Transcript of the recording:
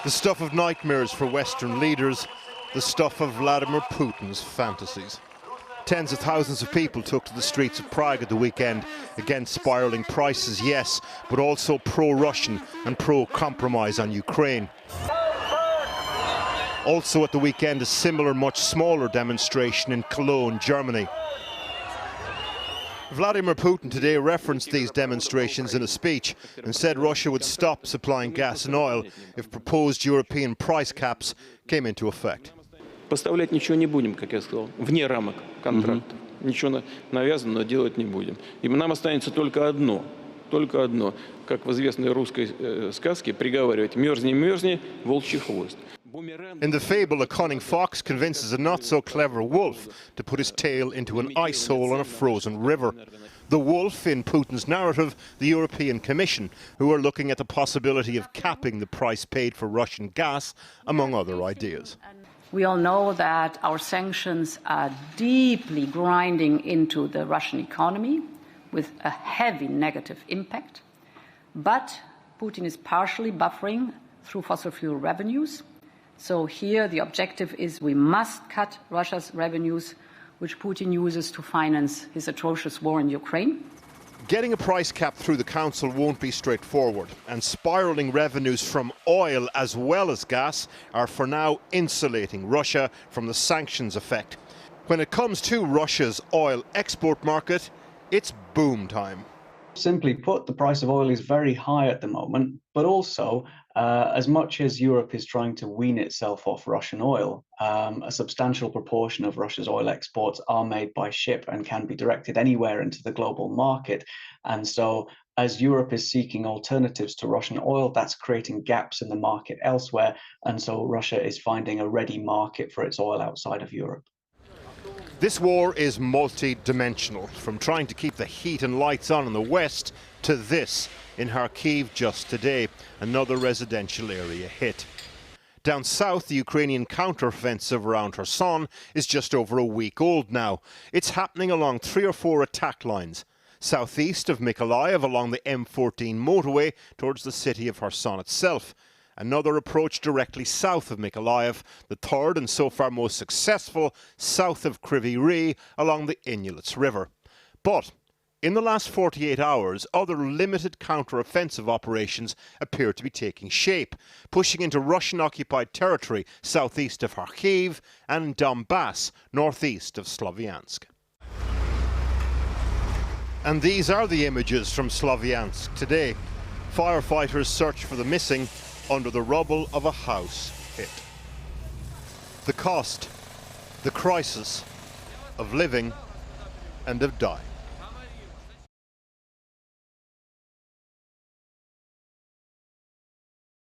The stuff of nightmares for Western leaders, the stuff of Vladimir Putin's fantasies. Tens of thousands of people took to the streets of Prague at the weekend against spiralling prices, yes, but also pro-Russian and pro-compromise on Ukraine. Also at the weekend, a similar, much smaller demonstration in Cologne, Germany. Vladimir Putin today referenced these demonstrations in a speech and said Russia would stop supplying gas and oil if proposed European price caps came into effect. Поставлять ничего не будем, как я сказал, вне рамок контракта. Ничего навязанного делать не будем. И нам останется только одно, как в известной русской сказке, приговаривать: мерзни, мерзни, волчий хвост. In the fable, a cunning fox convinces a not-so-clever wolf to put his tail into an ice hole on a frozen river. The wolf, in Putin's narrative, the European Commission, who are looking at the possibility of capping the price paid for Russian gas, among other ideas. We all know that our sanctions are deeply grinding into the Russian economy with a heavy negative impact. But Putin is partially buffering through fossil fuel revenues. So here the objective is we must cut Russia's revenues, which Putin uses to finance his atrocious war in Ukraine. Getting a price cap through the Council won't be straightforward, and spiralling revenues from oil as well as gas are for now insulating Russia from the sanctions effect. When it comes to Russia's oil export market, it's boom time. Simply put, the price of oil is very high at the moment, but also, as much as Europe is trying to wean itself off Russian oil, a substantial proportion of Russia's oil exports are made by ship and can be directed anywhere into the global market. And so, as Europe is seeking alternatives to Russian oil, that's creating gaps in the market elsewhere. And so Russia is finding a ready market for its oil outside of Europe. This war is multi-dimensional, from trying to keep the heat and lights on in the west to this in Kharkiv just today, another residential area hit. Down south, the Ukrainian counter-offensive around Kherson is just over a week old now. It's happening along 3 or 4 attack lines. Southeast of Mykolaiv, along the M14 motorway towards the city of Kherson itself. Another approach directly south of Mykolaiv, the third and so far most successful south of Kryvyi Rih along the Inulets River. But in the last 48 hours, other limited counter-offensive operations appear to be taking shape, pushing into Russian-occupied territory southeast of Kharkiv and Donbass, northeast of Slavyansk. And these are the images from Slavyansk today. Firefighters search for the missing under the rubble of a house hit. The cost, the crisis of living and of dying.